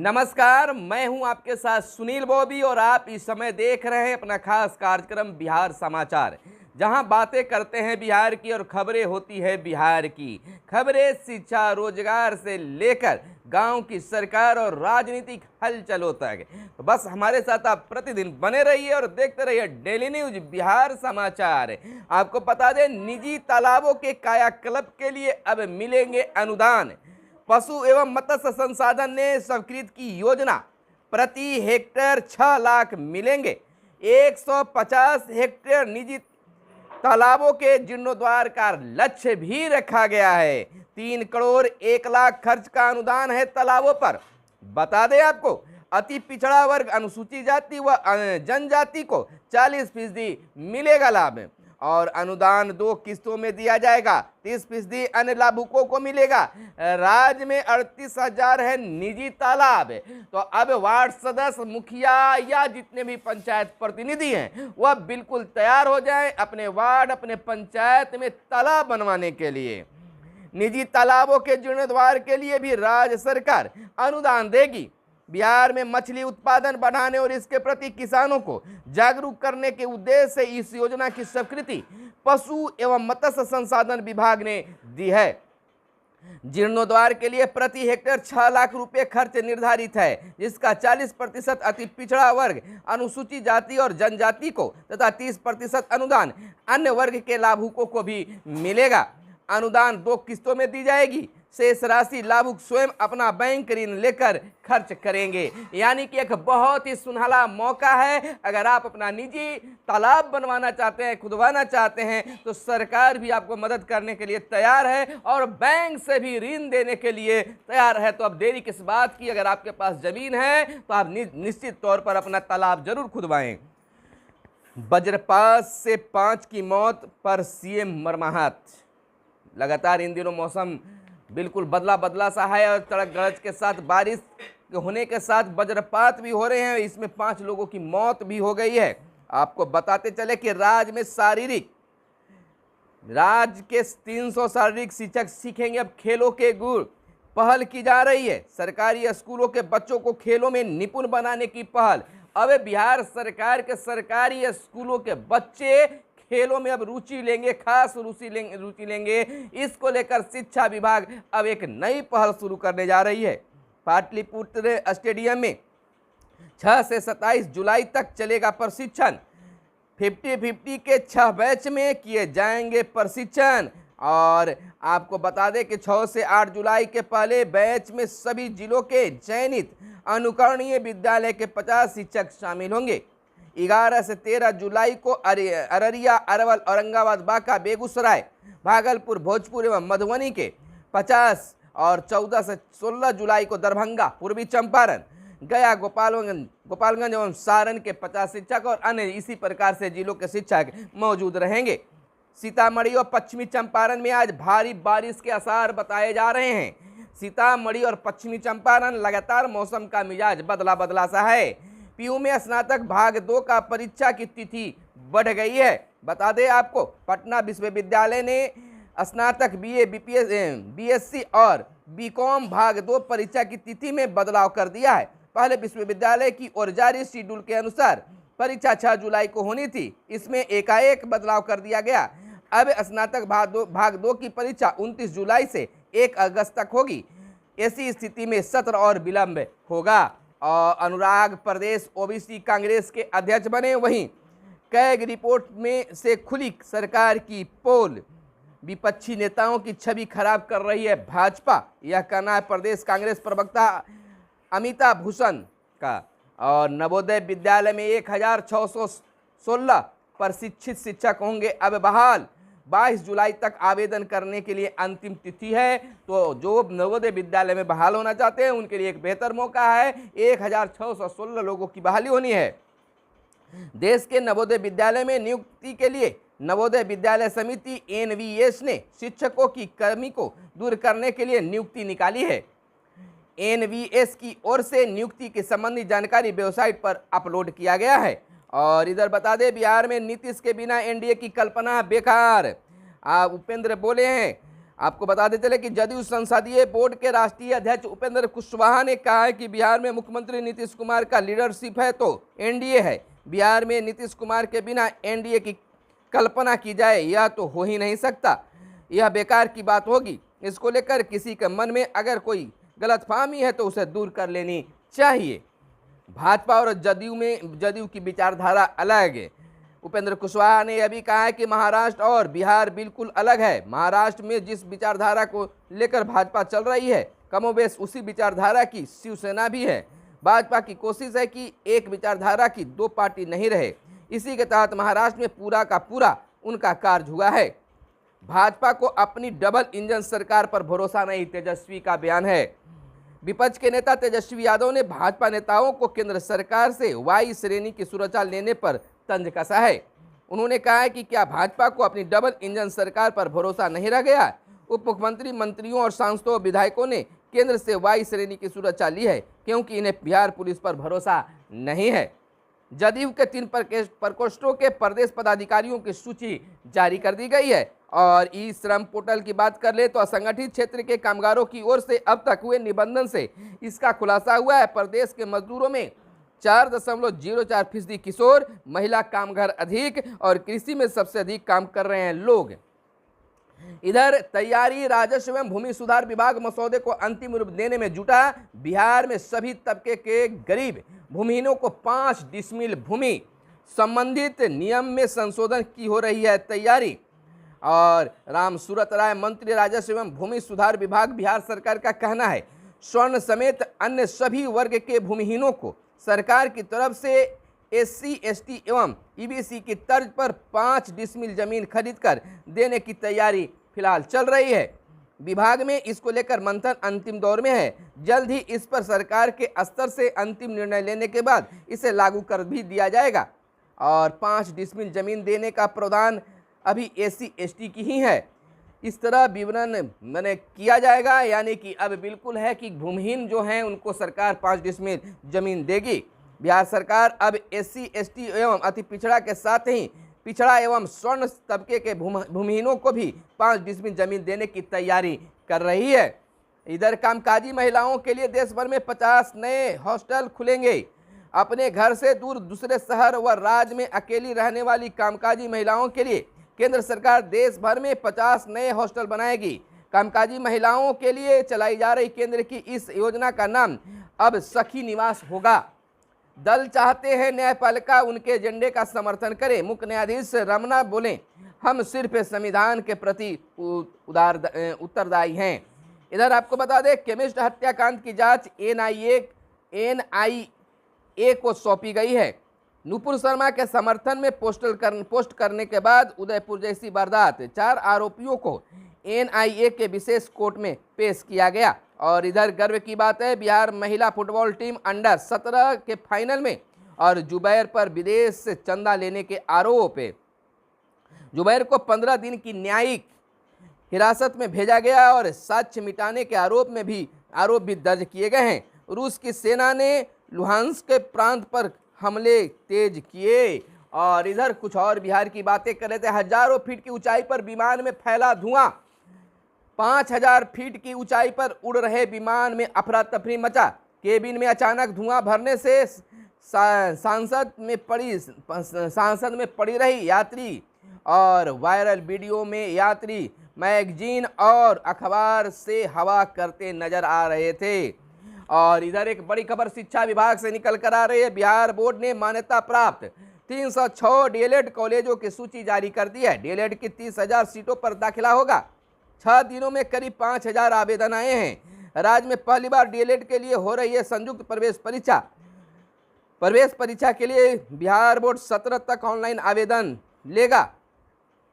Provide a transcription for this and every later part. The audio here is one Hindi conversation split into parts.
नमस्कार, मैं हूं आपके साथ सुनील बॉबी और आप इस समय देख रहे हैं अपना खास कार्यक्रम बिहार समाचार, जहां बातें करते हैं बिहार की और खबरें होती है बिहार की। खबरें शिक्षा, रोजगार से लेकर गांव की सरकार और राजनीतिक हलचलों तक। तो बस हमारे साथ आप प्रतिदिन बने रहिए और देखते रहिए डेली न्यूज बिहार समाचार। आपको बता दें, निजी तालाबों के कायाकल्प के लिए अब मिलेंगे अनुदान। पशु एवं मत्स्य संसाधन ने स्वीकृत की योजना, प्रति हेक्टेयर 6 लाख मिलेंगे। 150 हेक्टेयर निजी तालाबों के जीर्णोद्धार का लक्ष्य भी रखा गया है। 3 करोड़ 1 लाख खर्च का अनुदान है तालाबों पर। बता दें आपको, अति पिछड़ा वर्ग, अनुसूचित जाति व जनजाति को 40% मिलेगा लाभ और अनुदान 2 किस्तों में दिया जाएगा। 30% अन्य लाभुकों को मिलेगा। राज्य में 38,000 है निजी तालाब। तो अब वार्ड सदस्य, मुखिया या जितने भी पंचायत प्रतिनिधि हैं वह बिल्कुल तैयार हो जाएं अपने वार्ड, अपने पंचायत में तालाब बनवाने के लिए। निजी तालाबों के जीर्णोद्धार के लिए भी राज्य सरकार अनुदान देगी। बिहार में मछली उत्पादन बढ़ाने और इसके प्रति किसानों को जागरूक करने के उद्देश्य से इस योजना की स्वीकृति पशु एवं मत्स्य संसाधन विभाग ने दी है। जीर्णोद्धार के लिए प्रति हेक्टेयर 6 लाख रुपए खर्च निर्धारित है, जिसका 40% अति पिछड़ा वर्ग, अनुसूचित जाति और जनजाति को तथा 30% अनुदान अन्य वर्ग के लाभुकों को भी मिलेगा। अनुदान 2 किस्तों में दी जाएगी। शेष राशि लाभुक स्वयं अपना बैंक ऋण लेकर खर्च करेंगे। यानी कि एक बहुत ही सुनहला मौका है। अगर आप अपना निजी तालाब बनवाना चाहते हैं, खुदवाना चाहते हैं, तो सरकार भी आपको मदद करने के लिए तैयार है और बैंक से भी ऋण देने के लिए तैयार है। तो अब देरी किस बात की? अगर आपके पास जमीन है तो आप निश्चित तौर पर अपना तालाब जरूर खुदवाएं। वज्रपात से 5 की मौत पर सीएम मर्माहत। लगातार इन दिनों मौसम बिल्कुल बदला सा है और तड़क गरज के साथ बारिश होने के साथ वज्रपात भी हो रहे हैं। इसमें 5 लोगों की मौत भी हो गई है। आपको बताते चले कि राज्य के 300 शारीरिक शिक्षक सीखेंगे अब खेलों के गुर। पहल की जा रही है। सरकारी स्कूलों के बच्चों को खेलों में निपुण बनाने की पहल। अब बिहार सरकार के सरकारी स्कूलों के बच्चे खेलों में अब रुचि लेंगे, खास रुचि लेंगे। इसको लेकर शिक्षा विभाग अब एक नई पहल शुरू करने जा रही है। पाटलिपुत्र स्टेडियम में 6 से 27 जुलाई तक चलेगा प्रशिक्षण। 50-50 के 6 बैच में किए जाएंगे प्रशिक्षण। और आपको बता दें कि 6 से 8 जुलाई के पहले बैच में सभी जिलों के चयनित अनुकरणीय विद्यालय के 50 शिक्षक शामिल होंगे। 11 से 13 जुलाई को अररिया, अरवल, औरंगाबाद, बांका, बेगूसराय, भागलपुर, भोजपुर एवं मधुबनी के 50 और 14 से 16 जुलाई को दरभंगा, पूर्वी चंपारण, गया, गोपालगंज एवं सारण के 50 शिक्षक और अन्य इसी प्रकार से जिलों के शिक्षक मौजूद रहेंगे। सीतामढ़ी और पश्चिमी चंपारण में आज भारी बारिश के आसार बताए जा रहे हैं। सीतामढ़ी और पश्चिमी चंपारण लगातार मौसम का मिजाज बदला सा है। पीयू में स्नातक भाग 2 का परीक्षा की तिथि बढ़ गई है। बता दें आपको, पटना विश्वविद्यालय ने स्नातक बीए, बीएससी और बीकॉम भाग 2 परीक्षा की तिथि में बदलाव कर दिया है। पहले विश्वविद्यालय की ओर जारी शेड्यूल के अनुसार परीक्षा 6 जुलाई को होनी थी। इसमें एकाएक बदलाव कर दिया गया। अब स्नातक भाग 2 की परीक्षा 29 जुलाई से 1 अगस्त तक होगी। ऐसी स्थिति में सत्र और विलंब होगा। और अनुराग प्रदेश ओबीसी कांग्रेस के अध्यक्ष बने। वहीं कैग रिपोर्ट में से खुली सरकार की पोल। विपक्षी नेताओं की छवि खराब कर रही है भाजपा, यह कहना है प्रदेश कांग्रेस प्रवक्ता अमिता भूषण का। और नवोदय विद्यालय में 1616 प्रशिक्षित शिक्षक होंगे अब बहाल। 22 जुलाई तक आवेदन करने के लिए अंतिम तिथि है। तो जो नवोदय विद्यालय में बहाल होना चाहते हैं उनके लिए एक बेहतर मौका है। 1616 लोगों की बहाली होनी है। देश के नवोदय विद्यालय में नियुक्ति के लिए नवोदय विद्यालय समिति एनवीएस ने शिक्षकों की कमी को दूर करने के लिए नियुक्ति निकाली है। एनवीएस की ओर से नियुक्ति के संबंधी जानकारी वेबसाइट पर अपलोड किया गया है। और इधर बता दें, बिहार में नीतीश के बिना एनडीए की कल्पना बेकार। उपेंद्र बोले हैं आपको बताते चले कि जदयू संसदीय बोर्ड के राष्ट्रीय अध्यक्ष उपेंद्र कुशवाहा ने कहा है कि बिहार में मुख्यमंत्री नीतीश कुमार का लीडरशिप है तो एनडीए है। बिहार में नीतीश कुमार के बिना एनडीए की कल्पना की जाए यह तो हो ही नहीं सकता, यह बेकार की बात होगी। इसको लेकर किसी के मन में अगर कोई गलतफहमी है तो उसे दूर कर लेनी चाहिए। भाजपा और जदयू की विचारधारा अलग है। उपेंद्र कुशवाहा ने यह भी कहा है कि महाराष्ट्र और बिहार बिल्कुल अलग है। महाराष्ट्र में जिस विचारधारा को लेकर भाजपा चल रही है कमोबेश उसी विचारधारा की शिवसेना भी है। भाजपा की कोशिश है कि एक विचारधारा की दो पार्टी नहीं रहे। इसी के तहत महाराष्ट्र में पूरा का पूरा उनका कार्य हुआ है। भाजपा को अपनी डबल इंजन सरकार पर भरोसा नहीं, तेजस्वी का बयान है। विपक्ष के नेता तेजस्वी यादव ने भाजपा नेताओं को केंद्र सरकार से वाई श्रेणी की सुरक्षा लेने पर तंज कसा है। उन्होंने कहा है कि क्या भाजपा को अपनी डबल इंजन सरकार पर भरोसा नहीं रह गया। उप मुख्यमंत्री, मंत्रियों और सांसदों विधायकों ने केंद्र से वाई श्रेणी की सुरक्षा ली है क्योंकि इन्हें बिहार पुलिस पर भरोसा नहीं है। जदयू के 3 प्रकोष्ठों के प्रदेश पदाधिकारियों की सूची जारी कर दी गई है। और ई श्रम पोर्टल की बात कर ले तो असंगठित क्षेत्र के कामगारों की ओर से अब तक हुए निबंधन से इसका खुलासा हुआ है। प्रदेश के मजदूरों में 4.04% किशोर, महिला कामगार अधिक और कृषि में सबसे अधिक काम कर रहे हैं लोग। इधर तैयारी राजस्व एवं भूमि सुधार विभाग मसौदे को अंतिम रूप देने में जुटा। बिहार में सभी तबके के गरीब भूमिहीनों को 5 डिसमिल भूमि संबंधित नियम में संशोधन की हो रही है तैयारी। और राम सूरत राय, मंत्री राजस्व एवं भूमि सुधार विभाग, बिहार सरकार का कहना है स्वर्ण समेत अन्य सभी वर्ग के भूमिहीनों को सरकार की तरफ से एससी, एसटी एवं ईबीसी की तर्ज पर 5 डिसमिल जमीन खरीदकर देने की तैयारी फिलहाल चल रही है। विभाग में इसको लेकर मंथन अंतिम दौर में है। जल्द ही इस पर सरकार के स्तर से अंतिम निर्णय लेने के बाद इसे लागू कर भी दिया जाएगा। और 5 डिसमिल जमीन देने का प्रावधान अभी एससी, एसटी की ही है। इस तरह विवरण मैंने किया जाएगा, यानी कि अब बिल्कुल है कि भूमिहीन जो हैं उनको सरकार 5 डिसमिल जमीन देगी। बिहार सरकार अब एससी, एसटी एवं अति पिछड़ा के साथ ही पिछड़ा एवं स्वर्ण तबके के भूमिहीनों को भी 5 डिसमिल जमीन देने की तैयारी कर रही है। इधर कामकाजी महिलाओं के लिए देश भर में 50 नए हॉस्टल खुलेंगे। अपने घर से दूर दूसरे शहर व राज्य में अकेली रहने वाली कामकाजी महिलाओं के लिए केंद्र सरकार देश भर में 50 नए हॉस्टल बनाएगी। कामकाजी महिलाओं के लिए चलाई जा रही केंद्र की इस योजना का नाम अब सखी निवास होगा। दल चाहते हैं न्यायपालिका उनके एजेंडे का समर्थन करे। मुख्य न्यायाधीश रमना बोले, हम सिर्फ संविधान के प्रति उत्तरदायी हैं। इधर आपको बता दें केमिस्ट हत्याकांड की जांच एनआईए को सौंपी गई है। नुपुर शर्मा के समर्थन में पोस्ट करने के बाद उदयपुर जैसी वारदात 4 आरोपियों को एनआईए के विशेष कोर्ट में पेश किया गया। और इधर गर्व की बात है बिहार महिला फुटबॉल टीम अंडर 17 के फाइनल में। और जुबैर पर विदेश से चंदा लेने के आरोप है। जुबैर को 15 दिन की न्यायिक हिरासत में भेजा गया और साक्ष्य मिटाने के आरोप भी दर्ज किए गए हैं। रूस की सेना ने लुहांस्क के प्रांत पर हमले तेज किए। और इधर कुछ और बिहार की बातें कर रहे थे। हजारों फीट की ऊंचाई पर विमान में फैला धुआं। 5000 फीट की ऊंचाई पर उड़ रहे विमान में अफरा तफरी मचा। केबिन में अचानक धुआं भरने से सांसद में पड़ी रही यात्री। और वायरल वीडियो में यात्री मैगजीन और अखबार से हवा करते नजर आ रहे थे। और इधर एक बड़ी खबर शिक्षा विभाग से निकल कर आ रही है। बिहार बोर्ड ने मान्यता प्राप्त 306 डीएलएड कॉलेजों की सूची जारी कर दी है। डीएलएड की 30,000 सीटों पर दाखिला होगा। 6 दिनों में करीब 5,000 आवेदन आए हैं। राज्य में पहली बार डीएलएड के लिए हो रही है संयुक्त प्रवेश परीक्षा। प्रवेश परीक्षा के लिए बिहार बोर्ड 17 तक ऑनलाइन आवेदन लेगा।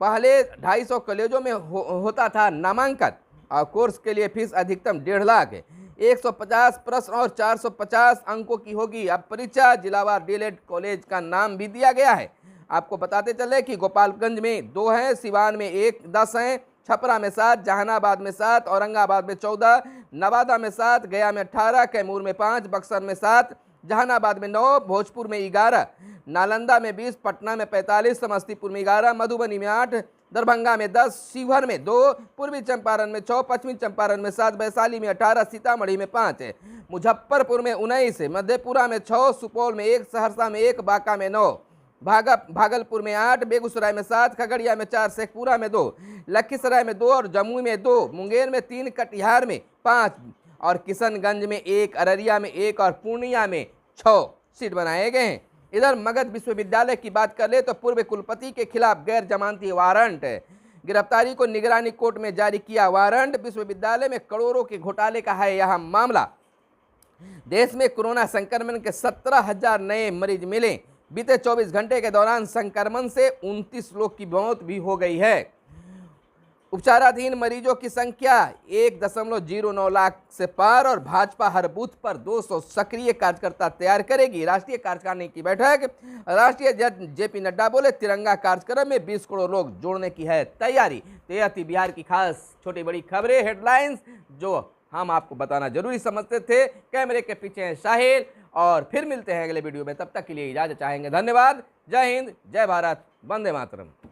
पहले 250 कॉलेजों में होता था नामांकन। और कोर्स के लिए फीस अधिकतम 1.5 लाख है। 150 प्रश्न और 450 अंकों की होगी अब परीक्षा। जिलावार डीएलएड कॉलेज का नाम भी दिया गया है। आपको बताते चले कि गोपालगंज में 2 हैं, सिवान में 10 हैं, छपरा में 7, जहानाबाद में 7, औरंगाबाद में 14, नवादा में 7, गया में 18, कैमूर में 5, बक्सर में 7, जहानाबाद में 9, भोजपुर में 11, नालंदा में 20, पटना में 45, समस्तीपुर में 11, मधुबनी में 8, दरभंगा में 10, शिवहर में 2, पूर्वी चंपारण में 6, पश्चिमी चंपारण में 7, वैशाली में 18, सीतामढ़ी में 5, मुजफ्फरपुर में 19, मधेपुरा में 6, सुपौल में 1, सहरसा में 1, बांका में 9, भागलपुर में 8, बेगूसराय में 7, खगड़िया में 4, शेखपुरा में 2, लखीसराय में 2 और जमुई में 2, मुंगेर में 3, कटिहार में 5 और किशनगंज में 1, अररिया में 1 और पूर्णिया में 6 सीट बनाए गए हैं। इधर मगध विश्वविद्यालय की बात कर ले तो पूर्व कुलपति के खिलाफ गैर जमानती वारंट, गिरफ्तारी को निगरानी कोर्ट में जारी किया वारंट। विश्वविद्यालय में करोड़ों के घोटाले का है यह मामला। देश में कोरोना संक्रमण के 17,000 नए मरीज मिले। बीते 24 घंटे के दौरान संक्रमण से 29 लोग की मौत भी हो गई है। उपचाराधीन मरीजों की संख्या 1.09 लाख से पार और भाजपा हर बूथ पर 200 सक्रिय कार्यकर्ता तैयार करेगी। राष्ट्रीय कार्यकारिणी की बैठक, राष्ट्रीय अध्यक्ष जेपी नड्डा बोले तिरंगा कार्यक्रम में 20 करोड़ लोग जोड़ने की है तैयारी। तो यह थी बिहार की खास छोटी बड़ी खबरें, हेडलाइंस जो हम आपको बताना जरूरी समझते थे। कैमरे के पीछे हैं साहिल और फिर मिलते हैं अगले वीडियो में। तब तक के लिए इजाजत चाहेंगे। धन्यवाद। जय हिंद, जय भारत, वंदे मातरम।